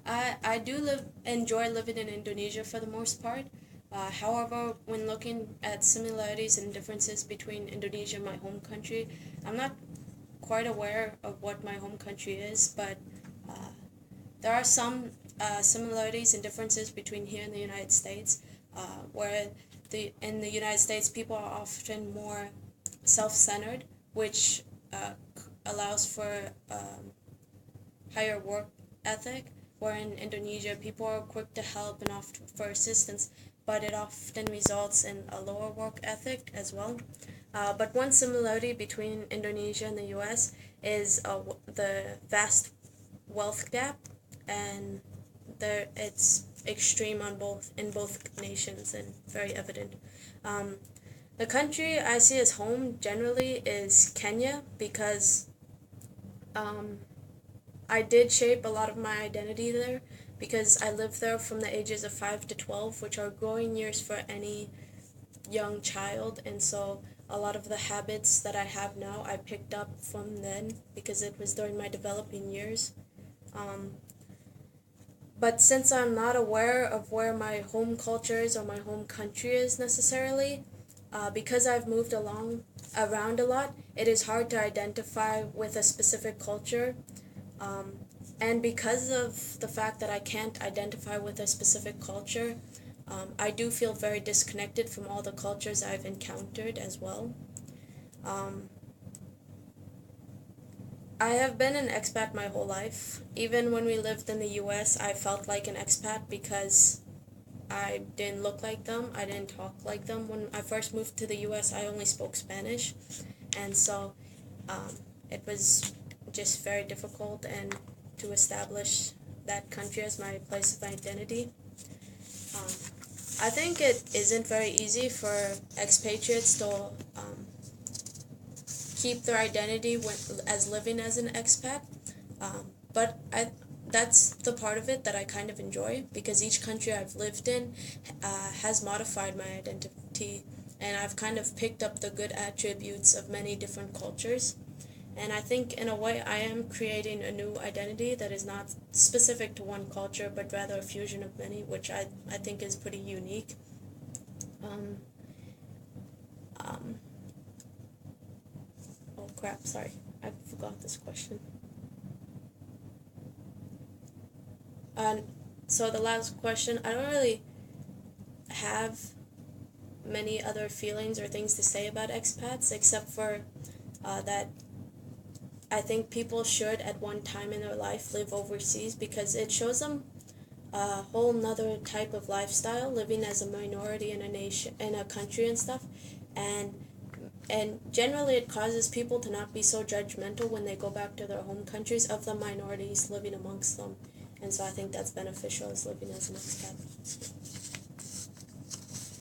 I do enjoy living in Indonesia for the most part. However, when looking at similarities and differences between Indonesia and my home country, I'm not quite aware of what my home country is, but uh, there are some similarities and differences between here and the United States, where in the United States people are often more self-centered, which allows for higher work ethic, where in Indonesia people are quick to help and offer for assistance, but it often results in a lower work ethic as well. But one similarity between Indonesia and the U.S. is the vast wealth gap, and it's extreme on both in both nations and very evident. Um, the country I see as home generally is Kenya because um, I did shape a lot of my identity there because I lived there from the ages of 5 to 12, which are growing years for any young child. And so a lot of the habits that I have now, I picked up from then because it was during my developing years. Um, but since I'm not aware of where my home culture is or my home country is necessarily, because I've moved along around a lot, it is hard to identify with a specific culture. um, and because of the fact that I can't identify with a specific culture, I do feel very disconnected from all the cultures I've encountered as well. Um, I have been an expat my whole life. Even when we lived in the US, I felt like an expat because I didn't look like them, I didn't talk like them. When I first moved to the US, I only spoke Spanish, and so um, it was just very difficult and to establish that country as my place of identity. Um, I think it isn't very easy for expatriates to keep their identity as living as an expat, but that's the part of it that I kind of enjoy because each country I've lived in has modified my identity, and I've kind of picked up the good attributes of many different cultures. And I think, in a way, I am creating a new identity that is not specific to one culture, but rather a fusion of many, which I think is pretty unique. Um, um, oh crap, sorry, I forgot this question. And so the last question, I don't really have many other feelings or things to say about expats except for that I think people should at one time in their life live overseas because it shows them a whole nother type of lifestyle living as a minority in a nation in a country and stuff, and generally it causes people to not be so judgmental when they go back to their home countries of the minorities living amongst them, and so I think that's beneficial as living as an expat.